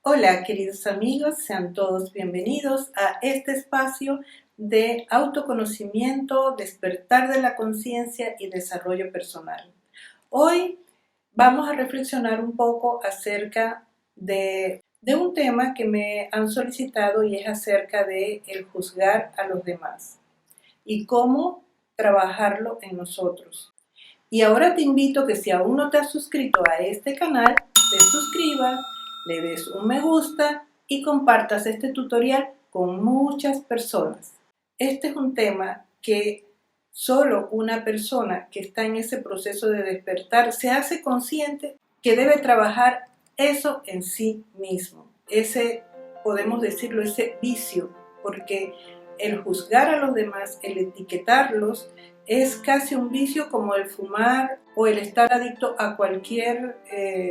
Hola queridos amigos, sean todos bienvenidos a este espacio de autoconocimiento, despertar de la conciencia y desarrollo personal. Hoy vamos a reflexionar un poco acerca de un tema que me han solicitado y es acerca de el juzgar a los demás y cómo trabajarlo en nosotros. Y ahora te invito que si aún no te has suscrito a este canal, te suscribas, le des un me gusta y compartas este tutorial con muchas personas. Este es un tema que solo una persona que está en ese proceso de despertar se hace consciente que debe trabajar eso en sí mismo. Ese, podemos decirlo, ese vicio, porque el juzgar a los demás, el etiquetarlos, es casi un vicio como el fumar o el estar adicto a cualquier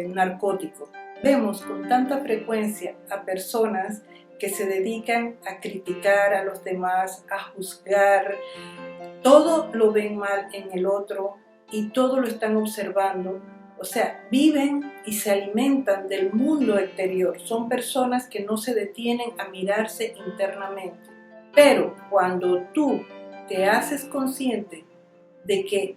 narcótico. Vemos con tanta frecuencia a personas que se dedican a criticar a los demás, a juzgar, todo lo ven mal en el otro y todo lo están observando. O sea, viven y se alimentan del mundo exterior. Son personas que no se detienen a mirarse internamente. Pero cuando tú te haces consciente de que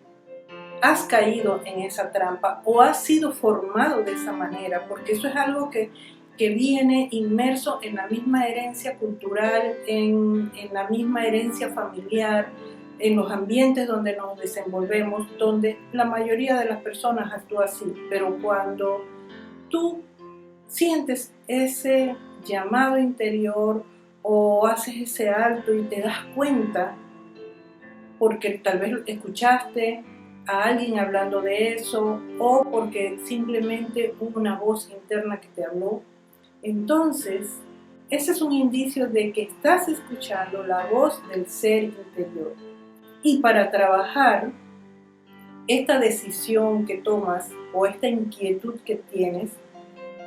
has caído en esa trampa o has sido formado de esa manera, porque eso es algo que viene inmerso en la misma herencia cultural, en la misma herencia familiar, en los ambientes donde nos desenvolvemos, donde la mayoría de las personas actúa así. Pero cuando tú sientes ese llamado interior o haces ese alto y te das cuenta, porque tal vez escuchaste a alguien hablando de eso o porque simplemente hubo una voz interna que te habló, entonces ese es un indicio de que estás escuchando la voz del ser interior. Y para trabajar esta decisión que tomas o esta inquietud que tienes,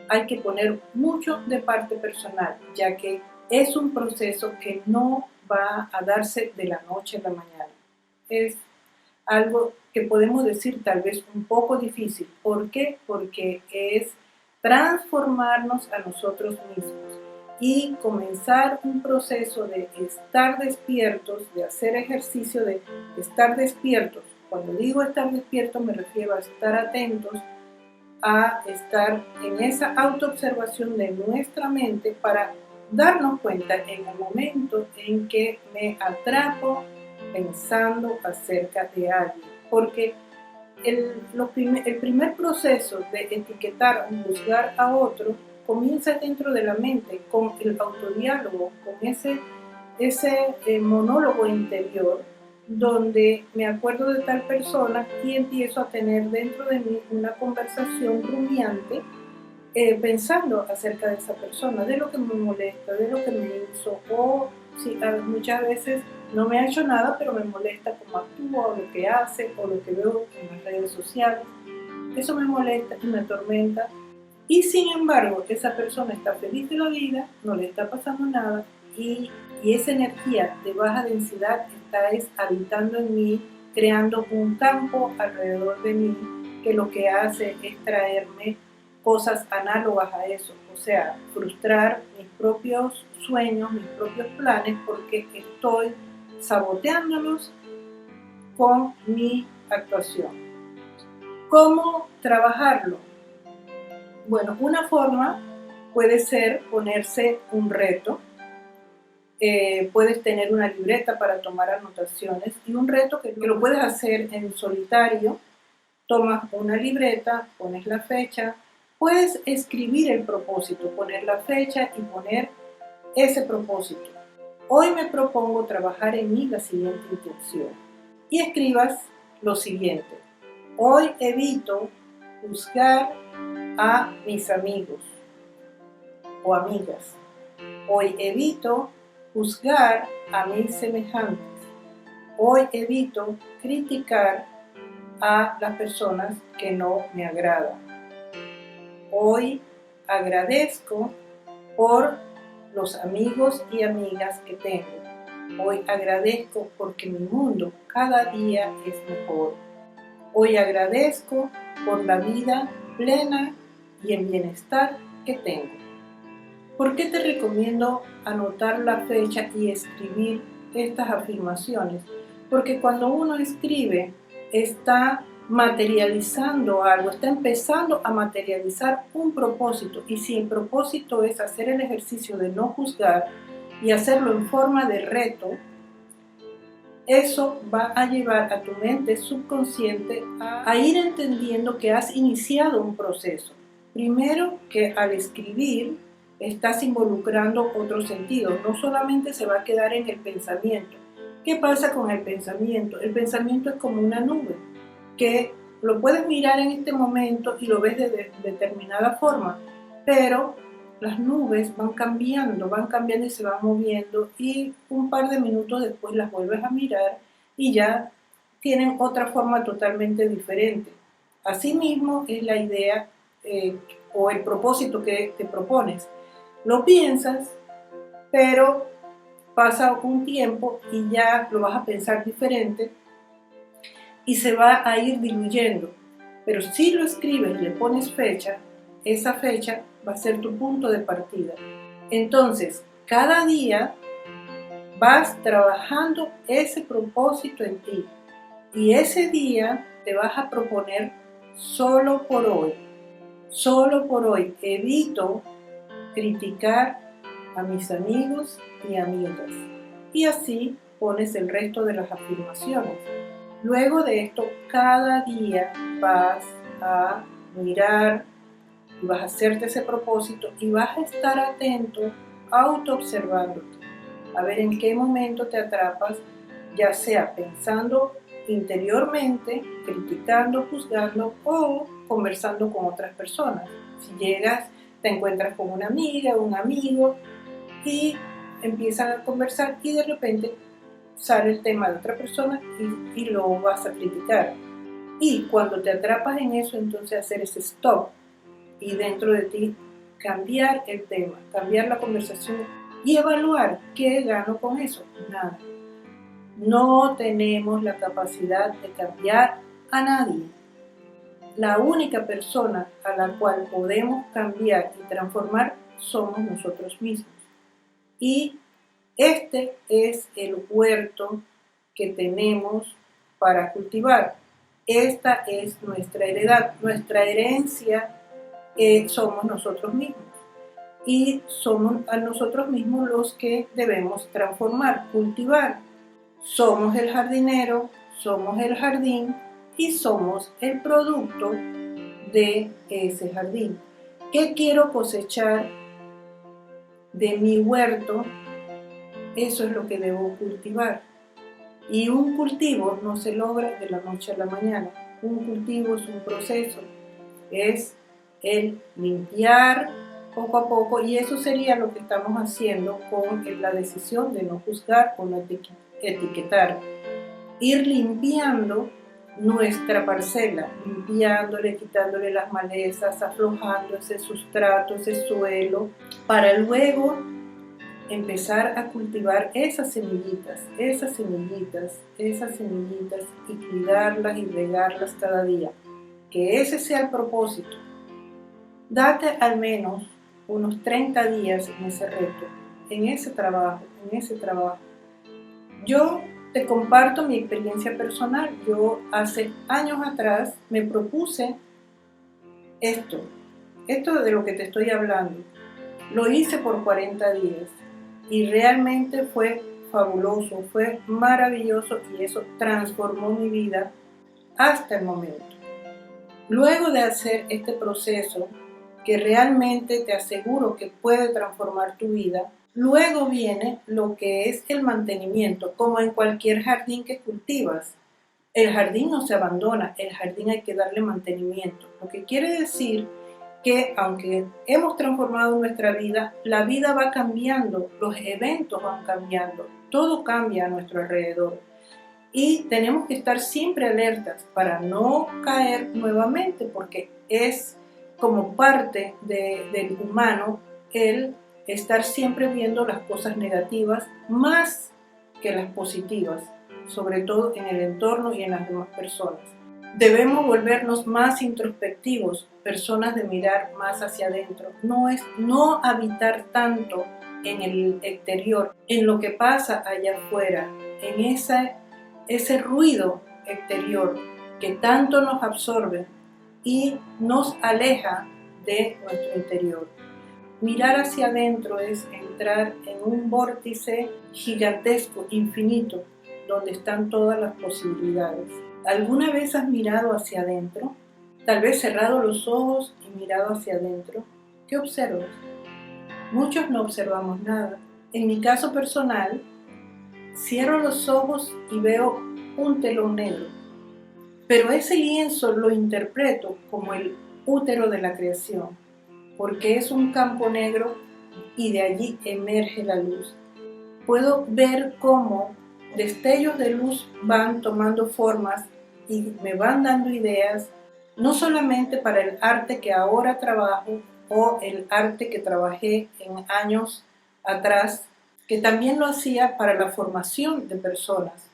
hay que poner mucho de parte personal, ya que es un proceso que no va a darse de la noche a la mañana. Es algo que podemos decir tal vez un poco difícil. ¿Por qué? Porque es transformarnos a nosotros mismos y comenzar un proceso de estar despiertos, de hacer ejercicio de estar despiertos. Cuando digo estar despiertos me refiero a estar atentos, a estar en esa autoobservación de nuestra mente para darnos cuenta en el momento en que me atrapo pensando acerca de alguien, porque el primer proceso de etiquetar o juzgar a otro comienza dentro de la mente, con el autodiálogo, con ese monólogo interior, donde me acuerdo de tal persona y empiezo a tener dentro de mí una conversación rumiante, pensando acerca de esa persona, de lo que me molesta, de lo que me hizo, o sí, muchas veces no me ha hecho nada, pero me molesta cómo actúa, o lo que hace, o lo que veo en las redes sociales. Eso me molesta y me atormenta. Y sin embargo, esa persona está feliz de la vida, no le está pasando nada, y esa energía de baja densidad está habitando en mí, creando un campo alrededor de mí, que lo que hace es traerme cosas análogas a eso, o sea, frustrar mis propios sueños, mis propios planes, porque estoy saboteándolos con mi actuación. ¿Cómo trabajarlo? Bueno, una forma puede ser ponerse un reto. Puedes tener una libreta para tomar anotaciones y un reto que lo puedes hacer en solitario. Tomas una libreta, pones la fecha, puedes escribir el propósito, poner la fecha y poner ese propósito. Hoy me propongo trabajar en mí la siguiente intención. Y escribas lo siguiente: hoy evito juzgar a mis amigos o amigas. Hoy evito juzgar a mis semejantes. Hoy evito criticar a las personas que no me agradan. Hoy agradezco por los amigos y amigas que tengo. Hoy agradezco porque mi mundo cada día es mejor. Hoy agradezco por la vida plena y en bienestar que tengo. ¿Por qué te recomiendo anotar la fecha y escribir estas afirmaciones? Porque cuando uno escribe, está materializando algo, está empezando a materializar un propósito. Y si el propósito es hacer el ejercicio de no juzgar y hacerlo en forma de reto, eso va a llevar a tu mente subconsciente a ir entendiendo que has iniciado un proceso. Primero, que al escribir estás involucrando otros sentidos, no solamente se va a quedar en el pensamiento. ¿Qué pasa con el pensamiento? El pensamiento es como una nube, que lo puedes mirar en este momento y lo ves de determinada forma, pero las nubes van cambiando y se van moviendo, y un par de minutos después las vuelves a mirar y ya tienen otra forma totalmente diferente. Asimismo es la idea o el propósito que te propones. Lo piensas, pero pasa un tiempo y ya lo vas a pensar diferente y se va a ir diluyendo. Pero si lo escribes y le pones fecha, esa fecha va a ser tu punto de partida. Entonces, cada día vas trabajando ese propósito en ti, y ese día te vas a proponer: solo por hoy evito criticar a mis amigos y amigas. Y así pones el resto de las afirmaciones. Luego de esto, cada día vas a mirar y vas a hacerte ese propósito y vas a estar atento, autoobservándote, a ver en qué momento te atrapas, ya sea pensando interiormente, criticando, juzgando o conversando con otras personas. Si llegas, te encuentras con una amiga o un amigo y empiezan a conversar y de repente sale el tema de otra persona y lo vas a criticar. Y cuando te atrapas en eso, entonces hacer ese stop y dentro de ti cambiar el tema, cambiar la conversación y evaluar qué gano con eso. Nada. No tenemos la capacidad de cambiar a nadie. La única persona a la cual podemos cambiar y transformar somos nosotros mismos. Y este es el huerto que tenemos para cultivar. Esta es nuestra heredad. Nuestra herencia somos nosotros mismos. Y somos a nosotros mismos los que debemos transformar, cultivar. Somos el jardinero, somos el jardín y somos el producto de ese jardín. ¿Qué quiero cosechar de mi huerto? Eso es lo que debo cultivar. Y un cultivo no se logra de la noche a la mañana. Un cultivo es un proceso. Es el limpiar poco a poco, y eso sería lo que estamos haciendo con la decisión de no juzgar o no etiquetar. Ir limpiando nuestra parcela, limpiándole, quitándole las malezas, aflojando ese sustrato, ese suelo, para luego empezar a cultivar esas semillitas y cuidarlas y regarlas cada día. Que ese sea el propósito. Date al menos unos 30 días en ese reto, en ese trabajo. Yo te comparto mi experiencia personal. Yo hace años atrás me propuse esto de lo que te estoy hablando. Lo hice por 40 días y realmente fue fabuloso, fue maravilloso, y eso transformó mi vida hasta el momento. Luego de hacer este proceso, que realmente te aseguro que puede transformar tu vida, luego viene lo que es el mantenimiento, como en cualquier jardín que cultivas. El jardín no se abandona, el jardín hay que darle mantenimiento. Lo que quiere decir que aunque hemos transformado nuestra vida, la vida va cambiando, los eventos van cambiando, todo cambia a nuestro alrededor. Y tenemos que estar siempre alertas para no caer nuevamente, porque es como parte del humano el estar siempre viendo las cosas negativas más que las positivas, sobre todo en el entorno y en las demás personas. Debemos volvernos más introspectivos, personas de mirar más hacia adentro. No habitar tanto en el exterior, en lo que pasa allá afuera, en ese ruido exterior que tanto nos absorbe y nos aleja de nuestro interior. Mirar hacia adentro es entrar en un vórtice gigantesco, infinito, donde están todas las posibilidades. ¿Alguna vez has mirado hacia adentro? Tal vez cerrado los ojos y mirado hacia adentro. ¿Qué observas? Muchos no observamos nada. En mi caso personal, cierro los ojos y veo un telón negro. Pero ese lienzo lo interpreto como el útero de la creación, porque es un campo negro y de allí emerge la luz. Puedo ver cómo destellos de luz van tomando formas y me van dando ideas, no solamente para el arte que ahora trabajo o el arte que trabajé en años atrás, que también lo hacía para la formación de personas,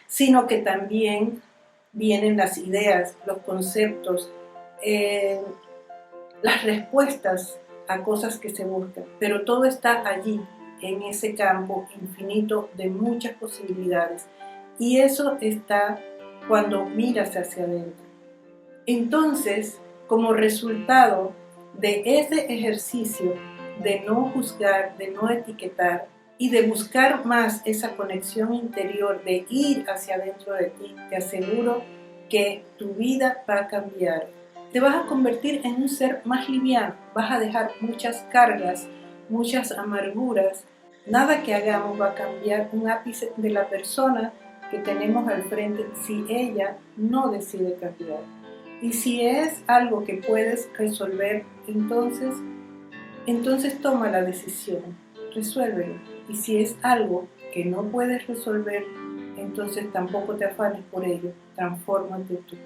sino que también vienen las ideas, los conceptos, las respuestas a cosas que se buscan, pero todo está allí, en ese campo infinito de muchas posibilidades, y eso está cuando miras hacia adentro. Entonces, como resultado de ese ejercicio de no juzgar, de no etiquetar y de buscar más esa conexión interior, de ir hacia adentro de ti, te aseguro que tu vida va a cambiar. Te vas a convertir en un ser más liviano, vas a dejar muchas cargas, muchas amarguras. Nada que hagamos va a cambiar un ápice de la persona que tenemos al frente si ella no decide cambiar. Y si es algo que puedes resolver, entonces toma la decisión, resuélvelo. Y si es algo que no puedes resolver, entonces tampoco te afanes por ello, transfórmate tú.